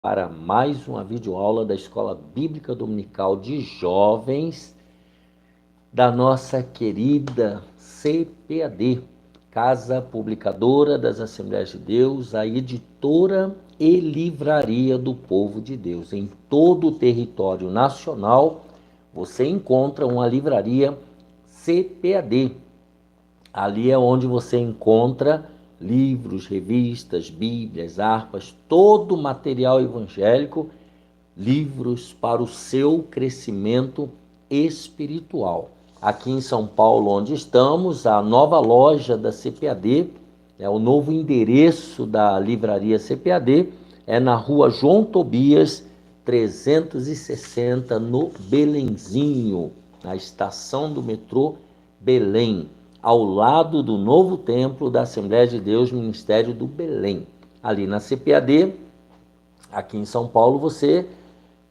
para mais uma videoaula da Escola Bíblica Dominical de Jovens da nossa querida CPAD, Casa Publicadora das Assembleias de Deus, a editora e livraria do povo de Deus. Em todo o território nacional, você encontra uma livraria CPAD. Ali é onde você encontra livros, revistas, bíblias, harpas, todo o material evangélico, livros para o seu crescimento espiritual. Aqui em São Paulo, onde estamos, a nova loja da CPAD, o novo endereço da livraria CPAD, é na rua João Tobias, 360, no Belenzinho, na estação do metrô Belém, ao lado do novo templo da Assembleia de Deus, Ministério do Belém. Ali na CPAD, aqui em São Paulo, você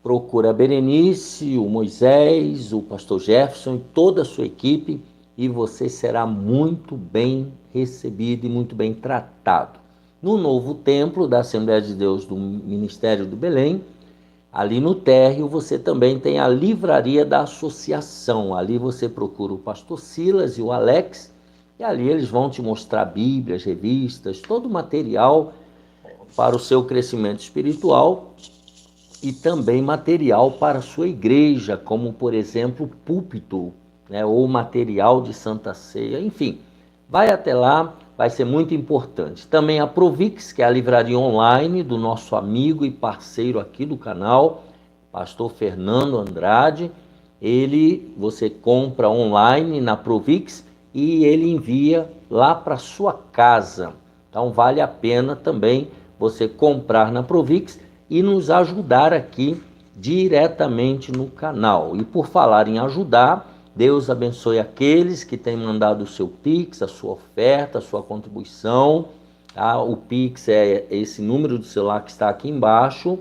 procura a Berenice, o Moisés, o pastor Jefferson e toda a sua equipe, e você será muito bem recebido e muito bem tratado. No novo templo da Assembleia de Deus do Ministério do Belém, ali no térreo, você também tem a livraria da associação. Ali você procura o pastor Silas e o Alex, e ali eles vão te mostrar bíblias, revistas, todo o material para o seu crescimento espiritual e também material para a sua igreja, como, por exemplo, púlpito, ou material de Santa Ceia, enfim. Vai até lá, vai ser muito importante. Também a Provix, que é a livraria online do nosso amigo e parceiro aqui do canal, pastor Fernando Andrade. Você compra online na Provix e ele envia lá para sua casa. Então vale a pena também você comprar na Provix e nos ajudar aqui diretamente no canal. E por falar em ajudar, Deus abençoe aqueles que têm mandado o seu Pix, a sua oferta, a sua contribuição. Tá? O Pix é esse número de celular que está aqui embaixo.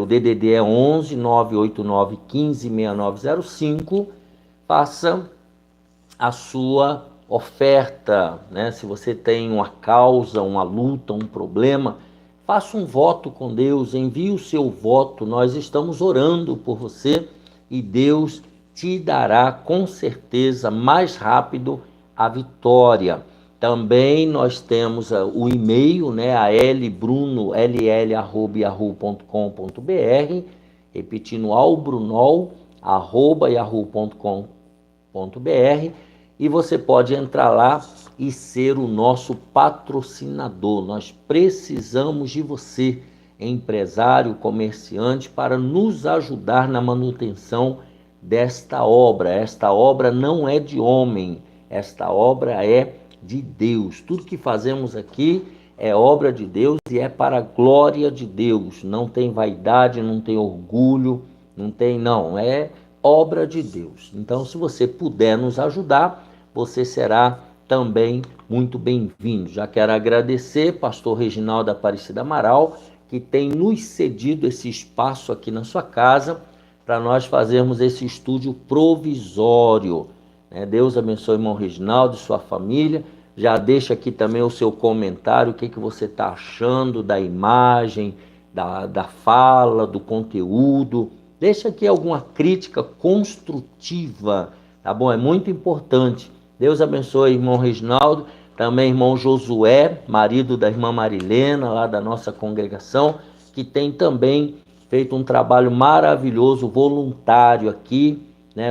O DDD é 11 989 15 6905. Faça a sua oferta, Se você tem uma causa, uma luta, um problema, faça um voto com Deus, envie o seu voto. Nós estamos orando por você e Deus te dará com certeza mais rápido a vitória. Também nós temos o e-mail, a lbruno@yahoo.com.br, repetindo, albrunol@yahoo.com.br, e você pode entrar lá e ser o nosso patrocinador. Nós precisamos de você, empresário, comerciante, para nos ajudar na manutenção desta obra. Esta obra não é de homem, esta obra é de Deus. Tudo que fazemos aqui é obra de Deus e é para a glória de Deus. Não tem vaidade, não tem orgulho, não, é obra de Deus. Então, se você puder nos ajudar, você será também muito bem-vindo. Já quero agradecer pastor Reginaldo Aparecida Amaral, que tem nos cedido esse espaço aqui na sua casa para nós fazermos esse estúdio provisório. Deus abençoe o irmão Reginaldo e sua família. Já deixa aqui também o seu comentário, o que você está achando da imagem, da fala, do conteúdo. Deixa aqui alguma crítica construtiva, tá bom? É muito importante. Deus abençoe o irmão Reginaldo, também irmão Josué, marido da irmã Marilena, lá da nossa congregação, que tem também feito um trabalho maravilhoso, voluntário aqui,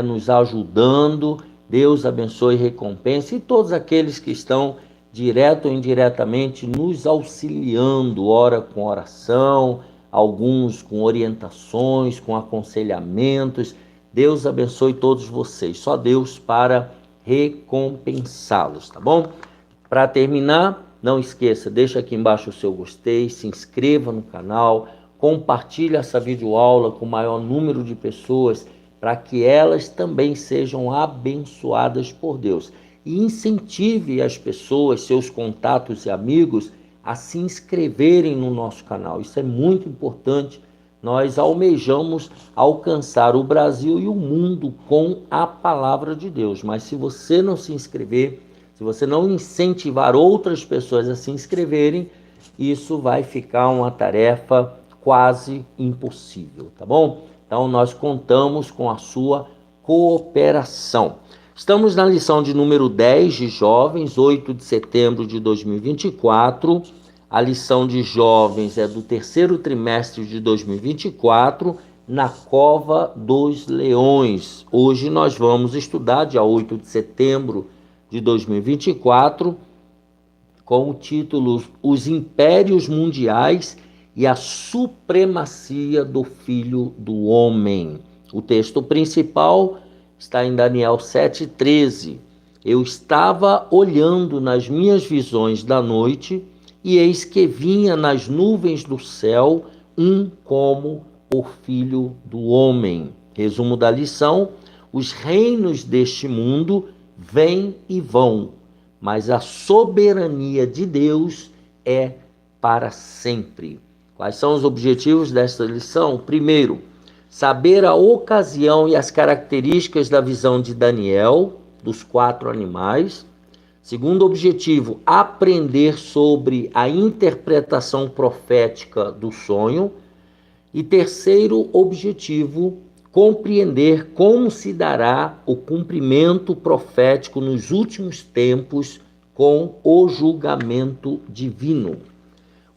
nos ajudando. Deus abençoe e recompense, e todos aqueles que estão direto ou indiretamente nos auxiliando, ora com oração, alguns com orientações, com aconselhamentos. Deus abençoe todos vocês, só Deus para recompensá-los, tá bom? Para terminar, não esqueça, deixa aqui embaixo o seu gostei, se inscreva no canal, compartilhe essa videoaula com o maior número de pessoas, para que elas também sejam abençoadas por Deus. E incentive as pessoas, seus contatos e amigos, a se inscreverem no nosso canal. Isso é muito importante. Nós almejamos alcançar o Brasil e o mundo com a palavra de Deus. Mas se você não se inscrever, se você não incentivar outras pessoas a se inscreverem, isso vai ficar uma tarefa quase impossível, tá bom? Então, nós contamos com a sua cooperação. Estamos na lição de número 10 de jovens, 8 de setembro de 2024. A lição de jovens é do terceiro trimestre de 2024, na Cova dos Leões. Hoje nós vamos estudar, dia 8 de setembro de 2024, com o título Os Impérios Mundiais e a Supremacia do Filho do Homem. O texto principal está em Daniel 7,13. Eu estava olhando nas minhas visões da noite, e eis que vinha nas nuvens do céu um como o Filho do Homem. Resumo da lição: os reinos deste mundo vêm e vão, mas a soberania de Deus é para sempre. Quais são os objetivos desta lição? Primeiro, saber a ocasião e as características da visão de Daniel, dos 4 animais. Segundo objetivo, aprender sobre a interpretação profética do sonho. E terceiro objetivo, compreender como se dará o cumprimento profético nos últimos tempos com o julgamento divino.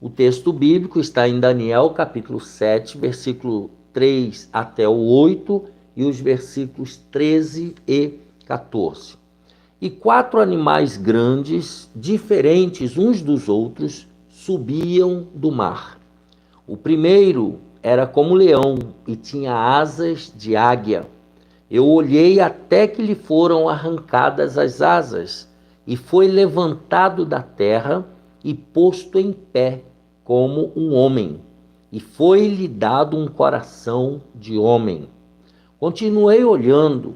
O texto bíblico está em Daniel, capítulo 7, versículo 3 até o 8, e os versículos 13 e 14. E 4 animais grandes, diferentes uns dos outros, subiam do mar. O primeiro era como leão e tinha asas de águia. Eu olhei até que lhe foram arrancadas as asas, e foi levantado da terra e posto em pé como um homem, e foi-lhe dado um coração de homem. Continuei olhando,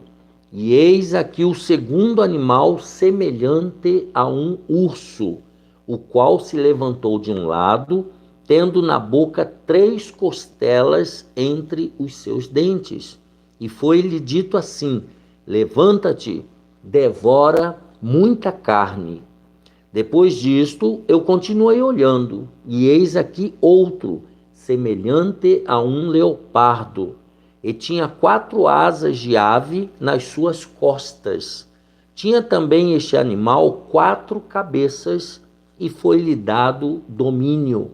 e eis aqui o segundo animal, semelhante a um urso, o qual se levantou de um lado, tendo na boca 3 costelas entre os seus dentes. E foi-lhe dito assim: levanta-te, devora muita carne. Depois disto, eu continuei olhando, e eis aqui outro, semelhante a um leopardo, e tinha 4 asas de ave nas suas costas. Tinha também este animal 4 cabeças, e foi-lhe dado domínio.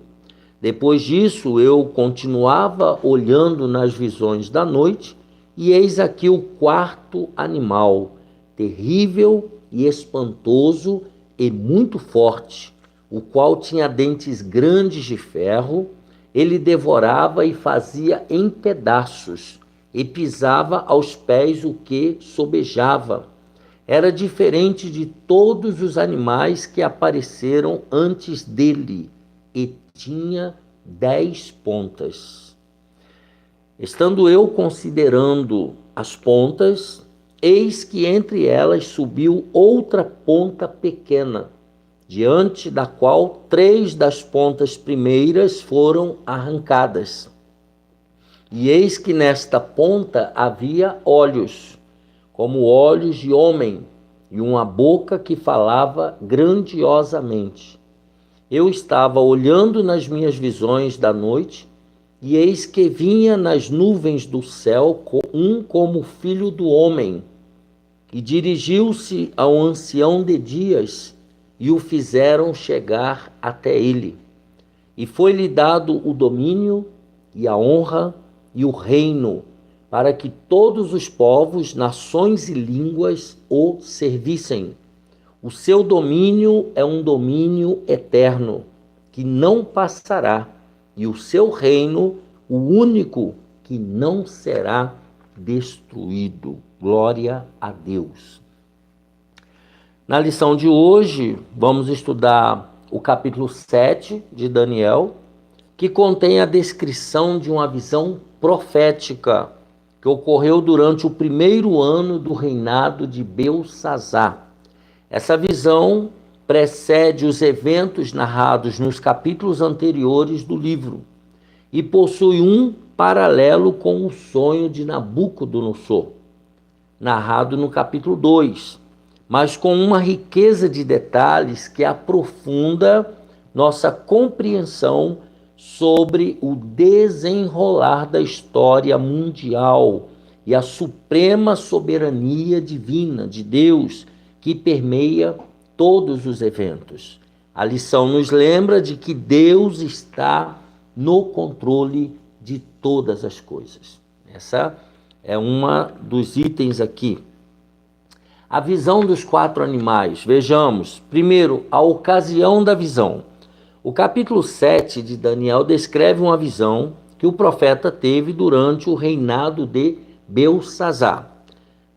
Depois disso, eu continuava olhando nas visões da noite, e eis aqui o 4º animal, terrível e espantoso e muito forte, o qual tinha dentes grandes de ferro. Ele devorava e fazia em pedaços, e pisava aos pés o que sobejava. Era diferente de todos os animais que apareceram antes dele, e tinha 10 pontas. Estando eu considerando as pontas, eis que entre elas subiu outra ponta pequena, diante da qual 3 das pontas primeiras foram arrancadas. E eis que nesta ponta havia olhos, como olhos de homem, e uma boca que falava grandiosamente. Eu estava olhando nas minhas visões da noite, e eis que vinha nas nuvens do céu um como filho do homem, e dirigiu-se ao ancião de dias, e o fizeram chegar até ele. E foi-lhe dado o domínio, e a honra, e o reino, para que todos os povos, nações e línguas o servissem. O seu domínio é um domínio eterno, que não passará, e o seu reino, o único que não será destruído. Glória a Deus. Na lição de hoje, vamos estudar o capítulo 7 de Daniel, que contém a descrição de uma visão profética que ocorreu durante o 1º ano do reinado de Belsassar. Essa visão precede os eventos narrados nos capítulos anteriores do livro e possui um paralelo com o sonho de Nabucodonosor, narrado no capítulo 2, mas com uma riqueza de detalhes que aprofunda nossa compreensão sobre o desenrolar da história mundial e a suprema soberania divina de Deus que permeia todos os eventos. A lição nos lembra de que Deus está no controle de todas as coisas. Essa é uma dos itens aqui. A visão dos 4 animais. Vejamos, primeiro, a ocasião da visão. O capítulo 7 de Daniel descreve uma visão que o profeta teve durante o reinado de Belsassar.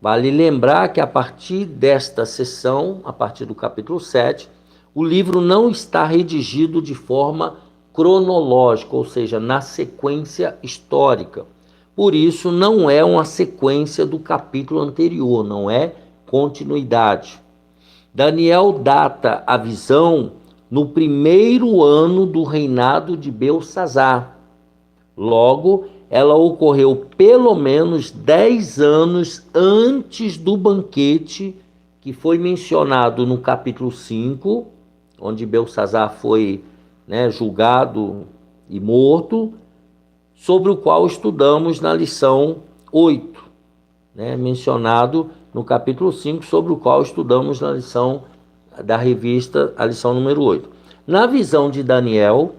Vale lembrar que a partir desta sessão, a partir do capítulo 7, o livro não está redigido de forma cronológica, ou seja, na sequência histórica. Por isso, não é uma sequência do capítulo anterior, não é continuidade. Daniel data a visão no primeiro ano do reinado de Belsassar. Logo, ela ocorreu pelo menos 10 anos antes do banquete que foi mencionado no capítulo 5, onde Belsassar foi julgado e morto, sobre o qual estudamos na lição 8, mencionado no capítulo 5, sobre o qual estudamos na lição da revista, a lição número 8. Na visão de Daniel,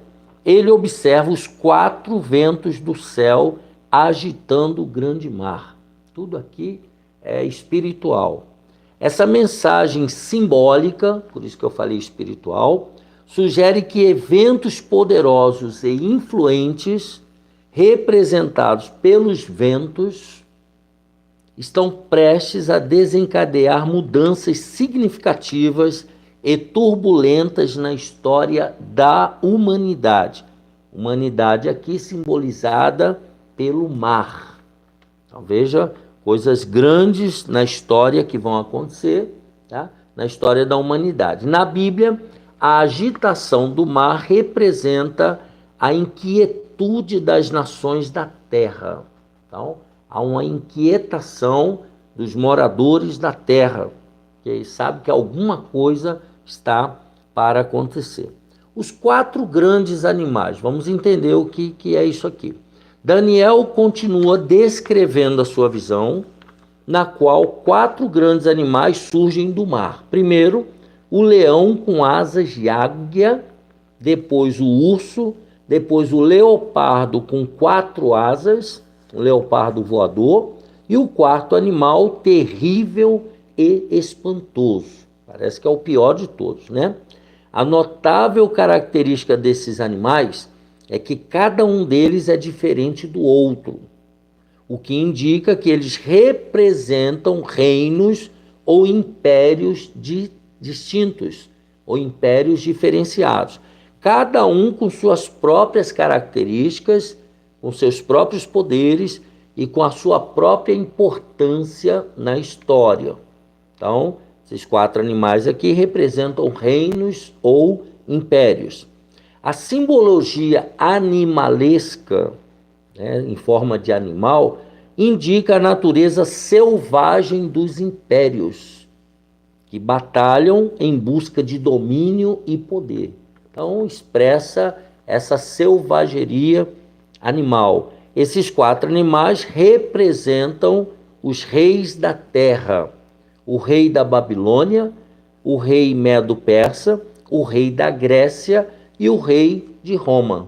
ele observa os 4 ventos do céu agitando o grande mar. Tudo aqui é espiritual. Essa mensagem simbólica, por isso que eu falei espiritual, sugere que eventos poderosos e influentes, representados pelos ventos, estão prestes a desencadear mudanças significativas e turbulentas na história da humanidade. Humanidade aqui simbolizada pelo mar. Então veja, coisas grandes na história que vão acontecer, na história da humanidade. Na Bíblia, a agitação do mar representa a inquietude das nações da terra. Então, há uma inquietação dos moradores da terra, que sabe que alguma coisa está para acontecer. Os 4 grandes animais, vamos entender o que é isso aqui. Daniel continua descrevendo a sua visão, na qual 4 grandes animais surgem do mar. Primeiro, o leão com asas de águia, depois o urso, depois o leopardo com 4 asas, o leopardo voador, e o 4º animal terrível e espantoso. Parece que é o pior de todos, A notável característica desses animais é que cada um deles é diferente do outro, o que indica que eles representam reinos ou impérios distintos, ou impérios diferenciados, cada um com suas próprias características, com seus próprios poderes e com a sua própria importância na história. Então, esses 4 animais aqui representam reinos ou impérios. A simbologia animalesca, em forma de animal, indica a natureza selvagem dos impérios, que batalham em busca de domínio e poder. Então, expressa essa selvageria animal. Esses 4 animais representam os reis da terra: o rei da Babilônia, o rei Medo-Persa, o rei da Grécia e o rei de Roma.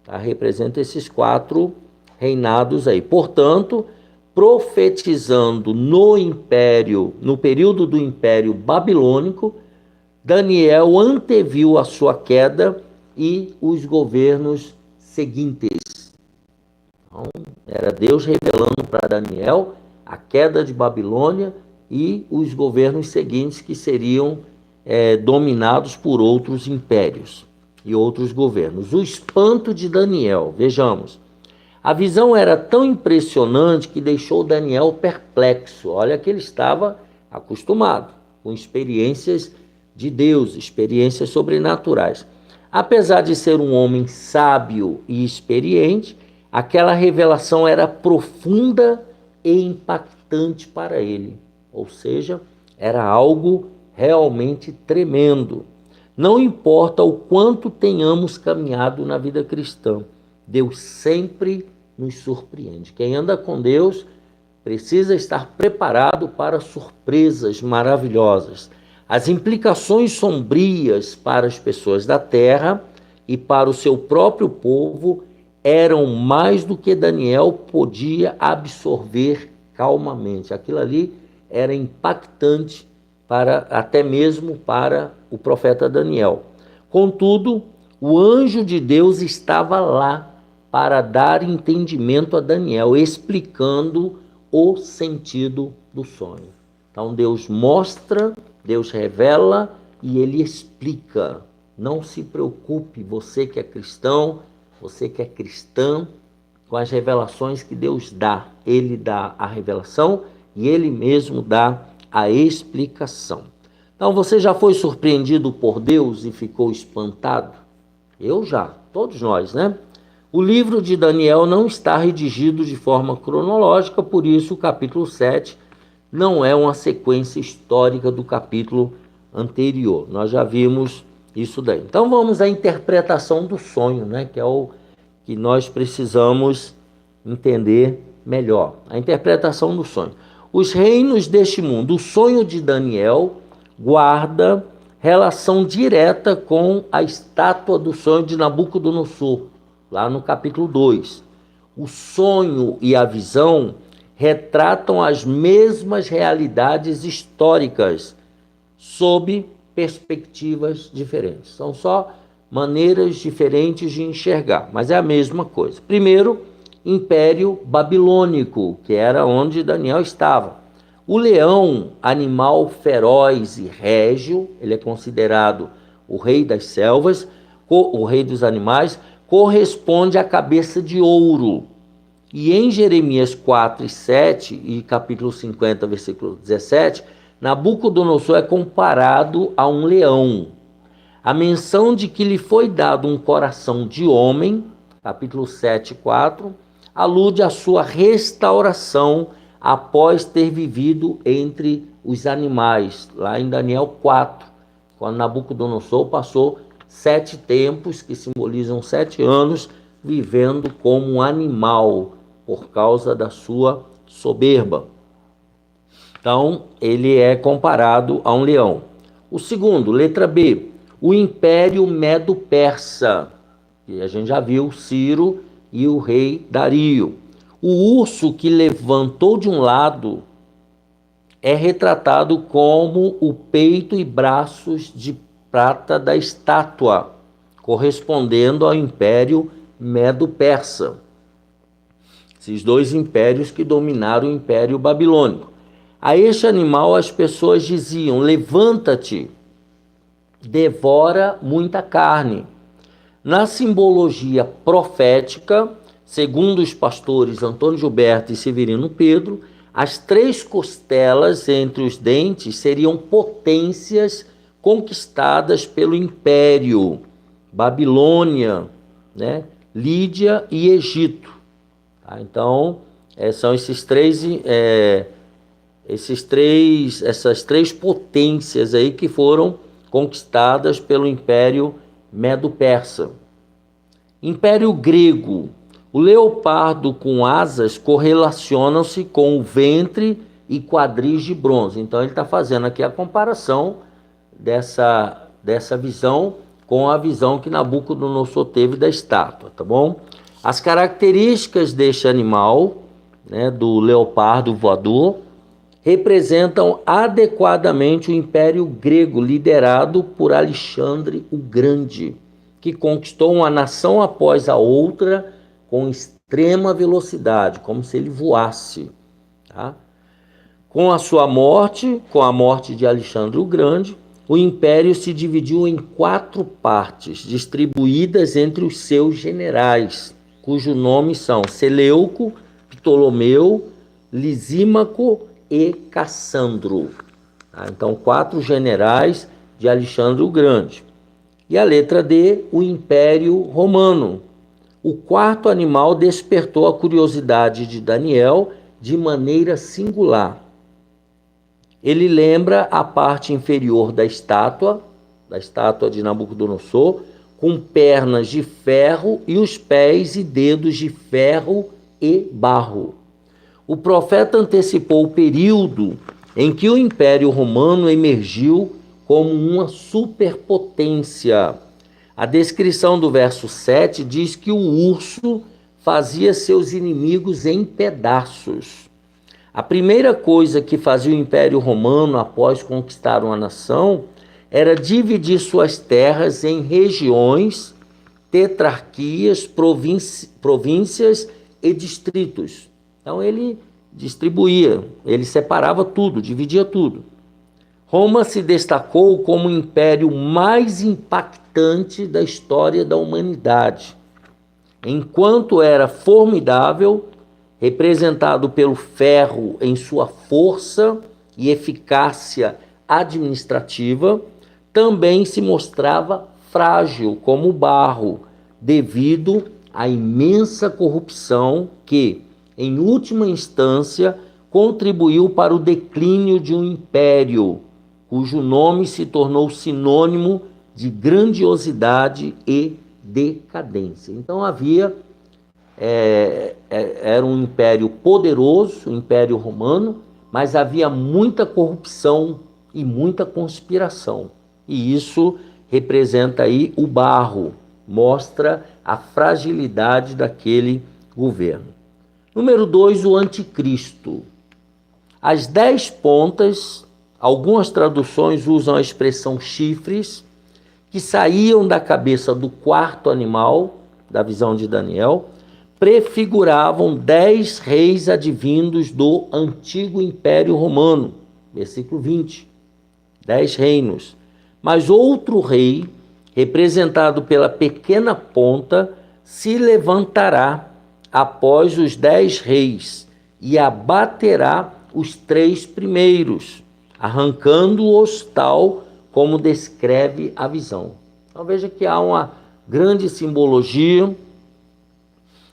Representa esses 4 reinados aí. Portanto, profetizando no período do Império Babilônico, Daniel anteviu a sua queda e os governos seguintes. Então, era Deus revelando para Daniel a queda de Babilônia e os governos seguintes que seriam dominados por outros impérios e outros governos. O espanto de Daniel, vejamos. A visão era tão impressionante que deixou Daniel perplexo. Olha que ele estava acostumado com experiências de Deus, experiências sobrenaturais. Apesar de ser um homem sábio e experiente, aquela revelação era profunda e impactante para ele. Ou seja, era algo realmente tremendo. Não importa o quanto tenhamos caminhado na vida cristã, Deus sempre nos surpreende. Quem anda com Deus precisa estar preparado para surpresas maravilhosas. As implicações sombrias para as pessoas da terra e para o seu próprio povo eram mais do que Daniel podia absorver calmamente. Aquilo ali era impactante até mesmo para o profeta Daniel. Contudo, o anjo de Deus estava lá para dar entendimento a Daniel, explicando o sentido do sonho. Então Deus mostra, Deus revela e ele explica. Não se preocupe, você que é cristão, você que é cristã, com as revelações que Deus dá. Ele dá a revelação e ele mesmo dá a explicação. Então você já foi surpreendido por Deus e ficou espantado? Eu já, todos nós, né? O livro de Daniel não está redigido de forma cronológica, por isso o capítulo 7 não é uma sequência histórica do capítulo anterior. Nós já vimos isso daí. Então vamos à interpretação do sonho, né? Que é o que nós precisamos entender melhor. A interpretação do sonho. Os reinos deste mundo. O sonho de Daniel guarda relação direta com a estátua do sonho de Nabucodonosor, lá no capítulo 2. O sonho e a visão retratam as mesmas realidades históricas sob perspectivas diferentes. São só maneiras diferentes de enxergar, mas é a mesma coisa. Primeiro, Império Babilônico, que era onde Daniel estava. O leão, animal feroz e régio, ele é considerado o rei das selvas, o rei dos animais, corresponde à cabeça de ouro. E em Jeremias 4 e 7 e capítulo 50, versículo 17, Nabucodonosor é comparado a um leão. A menção de que lhe foi dado um coração de homem, capítulo 7, 4, alude à sua restauração após ter vivido entre os animais, lá em Daniel 4, quando Nabucodonosor passou 7 tempos, que simbolizam 7 anos, vivendo como um animal, por causa da sua soberba. Então, ele é comparado a um leão. O segundo, letra B, o Império Medo-Persa, que a gente já viu, Ciro e o rei Dario. O urso que levantou de um lado é retratado como o peito e braços de prata da estátua, correspondendo ao Império Medo-Persa. Esses dois impérios que dominaram o Império Babilônico. A este animal as pessoas diziam: levanta-te, devora muita carne. Na simbologia profética, segundo os pastores Antônio Gilberto e Severino Pedro, as 3 costelas entre os dentes seriam potências conquistadas pelo Império, Babilônia, né, Lídia e Egito. Tá? Então, são essas três potências aí que foram conquistadas pelo Império Medo-Persa. Império Grego. O leopardo com asas correlacionam-se com o ventre e quadris de bronze. Então ele está fazendo aqui a comparação dessa visão com a visão que Nabucodonosor teve da estátua, tá bom? As características deste animal, né, do leopardo voador, representam adequadamente o Império Grego liderado por Alexandre o Grande, que conquistou uma nação após a outra com extrema velocidade, como se ele voasse. Tá? Com a morte de Alexandre o Grande, o império se dividiu em 4 partes, distribuídas entre os seus generais, cujos nomes são Seleuco, Ptolomeu, Lisímaco e Cassandro. Tá? Então, 4 generais de Alexandre o Grande. E a letra D, o Império Romano. O 4º animal despertou a curiosidade de Daniel de maneira singular. Ele lembra a parte inferior da estátua, da estátua de Nabucodonosor, com pernas de ferro e os pés e dedos de ferro e barro. O profeta antecipou o período em que o Império Romano emergiu como uma superpotência. A descrição do verso 7 diz que o urso fazia seus inimigos em pedaços. A primeira coisa que fazia o Império Romano após conquistar uma nação era dividir suas terras em regiões, tetrarquias, províncias e distritos. Então ele distribuía, ele separava tudo, dividia tudo. Roma se destacou como o império mais impactante da história da humanidade. Enquanto era formidável, representado pelo ferro em sua força e eficácia administrativa, também se mostrava frágil como o barro, devido à imensa corrupção que, em última instância, contribuiu para o declínio de um império, cujo nome se tornou sinônimo de grandiosidade e decadência. Então era um império poderoso, o Império Romano, mas havia muita corrupção e muita conspiração. E isso representa aí o barro, mostra a fragilidade daquele governo. Número 2, o anticristo. As 10 pontas, algumas traduções usam a expressão chifres, que saíam da cabeça do quarto animal, da visão de Daniel, prefiguravam 10 reis advindos do antigo Império Romano, versículo 20, 10 reinos. Mas outro rei, representado pela pequena ponta, se levantará após os 10 reis e abaterá os 3 primeiros, arrancando-os tal como descreve a visão. Então veja que há uma grande simbologia,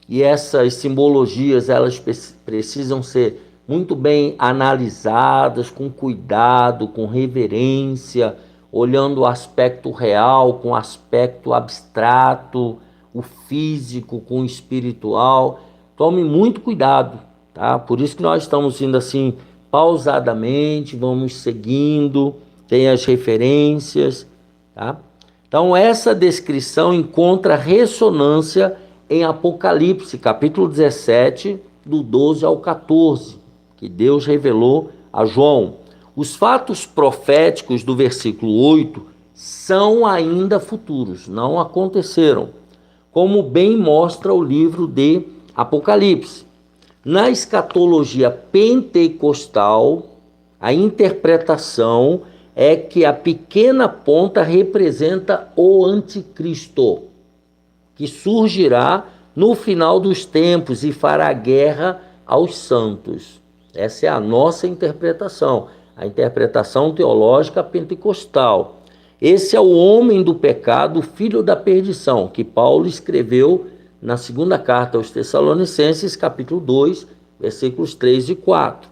e essas simbologias elas precisam ser muito bem analisadas, com cuidado, com reverência, olhando o aspecto real com o aspecto abstrato, o físico com o espiritual. Tome muito cuidado, tá? Por isso que nós estamos indo assim pausadamente, vamos seguindo, tem as referências, tá? Então essa descrição encontra ressonância em Apocalipse, capítulo 17, do 12 ao 14, que Deus revelou a João. Os fatos proféticos do versículo 8 são ainda futuros, não aconteceram, como bem mostra o livro de Apocalipse. Na escatologia pentecostal, a interpretação é que a pequena ponta representa o anticristo, que surgirá no final dos tempos e fará guerra aos santos. Essa é a nossa interpretação, a interpretação teológica pentecostal. Esse é o homem do pecado, o filho da perdição, que Paulo escreveu na segunda carta aos Tessalonicenses, capítulo 2, versículos 3 e 4.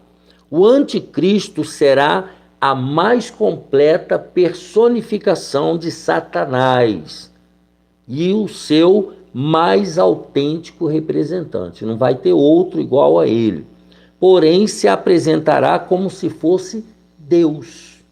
O anticristo será a mais completa personificação de Satanás e o seu mais autêntico representante. Não vai ter outro igual a ele. Porém, se apresentará como se fosse Deus.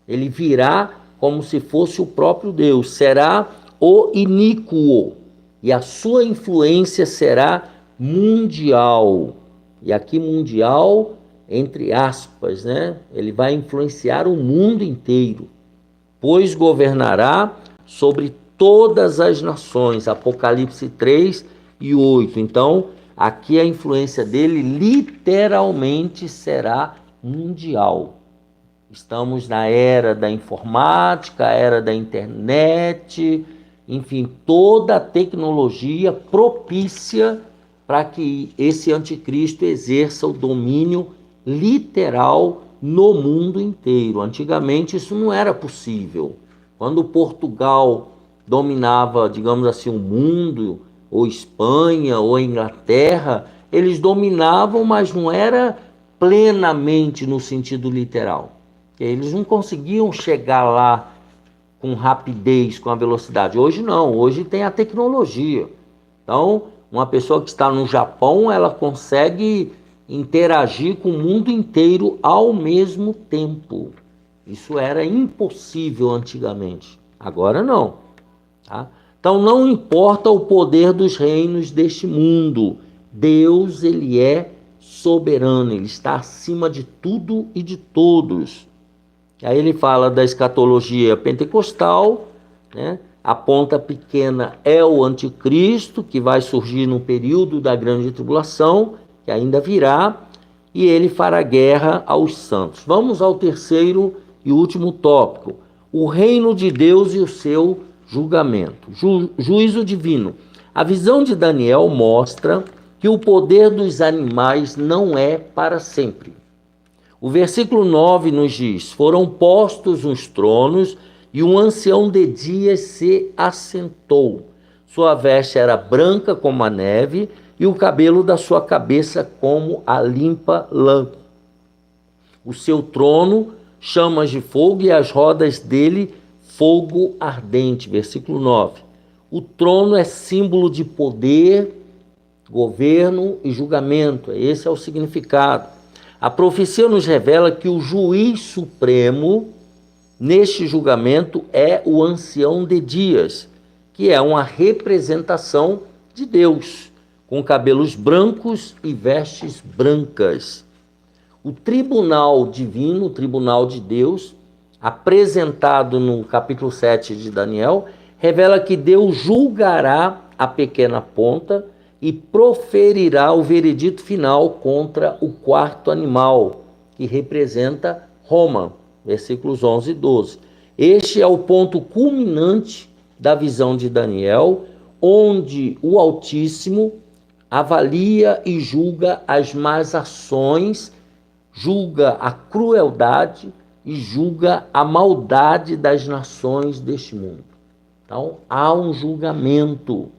Ele virá como se fosse o próprio Deus. Será o iníquo. E a sua influência será mundial. E aqui mundial, entre aspas, né? Ele vai influenciar o mundo inteiro. Pois governará sobre todas as nações, Apocalipse 3 e 8. Então, aqui a influência dele literalmente será mundial. Estamos na era da informática, era da internet, enfim, toda a tecnologia propícia para que esse anticristo exerça o domínio literal no mundo inteiro. Antigamente isso não era possível. Quando Portugal dominava, digamos assim, o mundo, ou Espanha, ou Inglaterra, eles dominavam, mas não era plenamente no sentido literal. Eles não conseguiam chegar lá com rapidez, com a velocidade. Hoje não, hoje tem a tecnologia. Então, uma pessoa que está no Japão, ela consegue interagir com o mundo inteiro ao mesmo tempo. Isso era impossível antigamente. Agora não. Tá? Então, não importa o poder dos reinos deste mundo. Deus, ele é soberano, ele está acima de tudo e de todos. Aí ele fala da escatologia pentecostal, né? A ponta pequena é o anticristo, que vai surgir no período da grande tribulação, que ainda virá, e ele fará guerra aos santos. Vamos ao terceiro e último tópico: o reino de Deus e o seu julgamento. Juízo divino. A visão de Daniel mostra que o poder dos animais não é para sempre. O versículo 9 nos diz: foram postos uns tronos e um ancião de dias se assentou. Sua veste era branca como a neve e o cabelo da sua cabeça como a limpa lã. O seu trono, chamas de fogo, e as rodas dele, fogo ardente. Versículo 9. O trono é símbolo de poder, governo e julgamento. Esse é o significado. A profecia nos revela que o juiz supremo neste julgamento é o ancião de dias, que é uma representação de Deus, com cabelos brancos e vestes brancas. O tribunal divino, o tribunal de Deus, apresentado no capítulo 7 de Daniel, revela que Deus julgará a pequena ponta e proferirá o veredito final contra o quarto animal, que representa Roma, versículos 11 e 12. Este é o ponto culminante da visão de Daniel, onde o Altíssimo avalia e julga as más ações, julga a crueldade e julga a maldade das nações deste mundo. Então, há um julgamento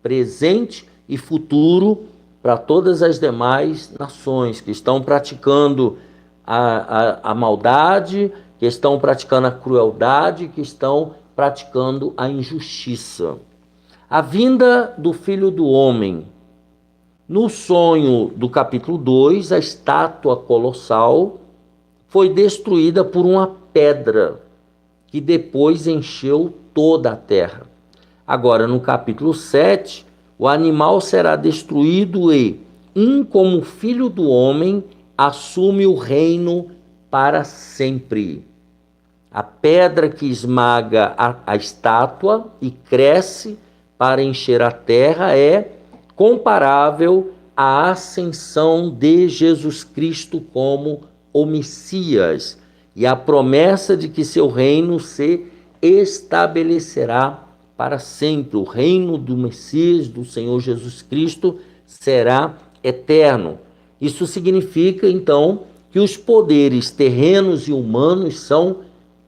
presente e futuro para todas as demais nações que estão praticando a maldade, que estão praticando a crueldade, que estão praticando a injustiça. A vinda do Filho do Homem. No sonho do capítulo 2, a estátua colossal foi destruída por uma pedra que depois encheu toda a terra. Agora, no capítulo 7, o animal será destruído e como filho do homem, assume o reino para sempre. A pedra que esmaga a estátua e cresce para encher a terra é comparável à ascensão de Jesus Cristo como o Messias e a promessa de que seu reino se estabelecerá para sempre. O reino do Messias, do Senhor Jesus Cristo, será eterno. Isso significa, então, que os poderes terrenos e humanos são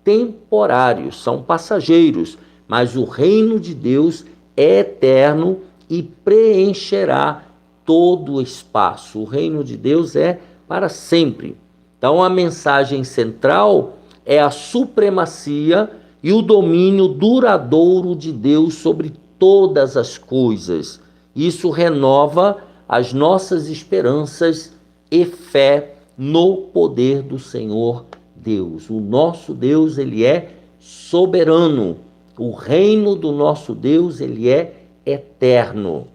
temporários, são passageiros, mas o reino de Deus é eterno e preencherá todo o espaço. O reino de Deus é para sempre. Então, a mensagem central é a supremacia e o domínio duradouro de Deus sobre todas as coisas. Isso renova as nossas esperanças e fé no poder do Senhor Deus. O nosso Deus, ele é soberano. O reino do nosso Deus, ele é eterno.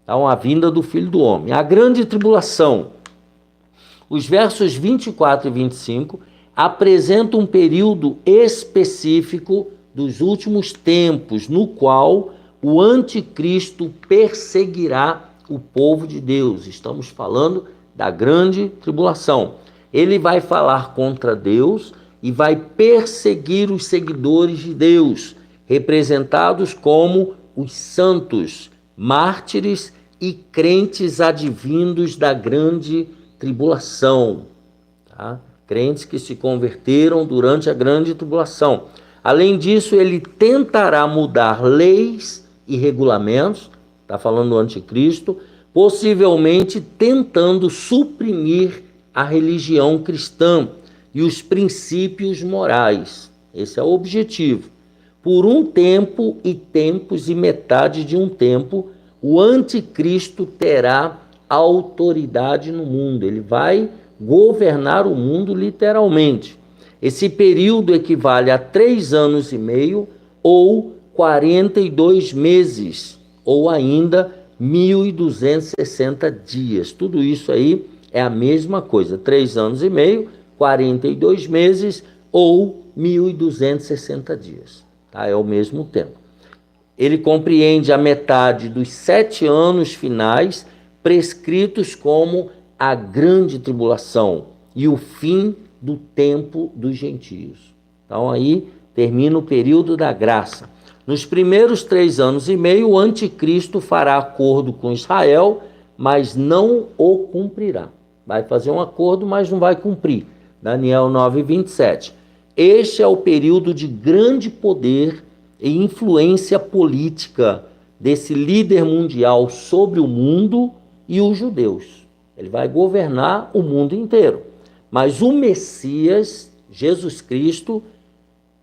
Então, a vinda do Filho do Homem. A grande tribulação. Os versos 24 e 25 apresentam um período específico dos últimos tempos, no qual o anticristo perseguirá o povo de Deus. Estamos falando da grande tribulação. Ele vai falar contra Deus e vai perseguir os seguidores de Deus, representados como os santos, mártires e crentes advindos da grande tribulação, tá? Crentes que se converteram durante a grande tribulação. Além disso, ele tentará mudar leis e regulamentos, está falando do anticristo, possivelmente tentando suprimir a religião cristã e os princípios morais. Esse é o objetivo. Por um tempo e tempos e metade de um tempo, o anticristo terá autoridade no mundo. Ele vai governar o mundo literalmente. Esse período equivale a 3 anos e meio ou 42 meses, ou ainda 1.260 dias. Tudo isso aí é a mesma coisa, 3 anos e meio, 42 meses ou 1.260 dias. Tá? É o mesmo tempo. Ele compreende a metade dos 7 anos finais prescritos como a grande tribulação e o fim do tempo dos gentios. Então aí termina o período da graça. Nos primeiros 3 anos e meio, o anticristo fará acordo com Israel, mas não o cumprirá. Vai fazer um acordo, mas não vai cumprir. Daniel 9:27. Este é o período de grande poder e influência política desse líder mundial sobre o mundo e os judeus. Ele vai governar o mundo inteiro. Mas o Messias, Jesus Cristo,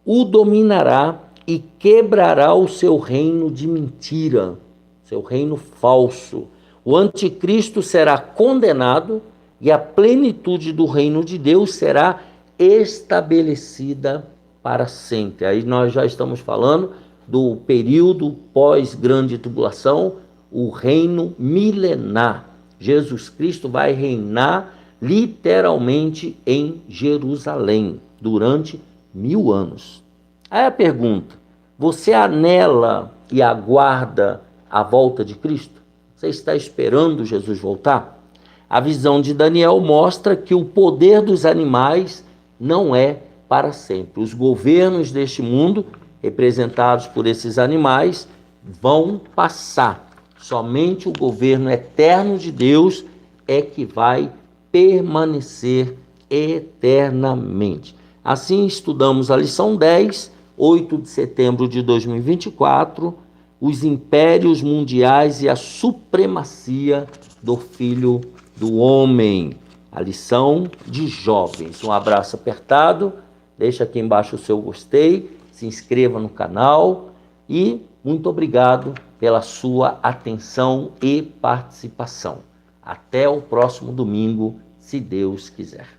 o dominará e quebrará o seu reino de mentira, seu reino falso. O anticristo será condenado e a plenitude do reino de Deus será estabelecida para sempre. Aí nós já estamos falando do período pós-grande tribulação, o reino milenar. Jesus Cristo vai reinar literalmente em Jerusalém durante 1000 anos. Aí a pergunta: você anela e aguarda a volta de Cristo? Você está esperando Jesus voltar? A visão de Daniel mostra que o poder dos animais não é para sempre. Os governos deste mundo, representados por esses animais, vão passar. Somente o governo eterno de Deus é que vai permanecer eternamente. Assim, estudamos a lição 10, 8 de setembro de 2024, os impérios mundiais e a supremacia do Filho do Homem. A lição de jovens. Um abraço apertado, deixa aqui embaixo o seu gostei, se inscreva no canal e muito obrigado pela sua atenção e participação. Até o próximo domingo, se Deus quiser.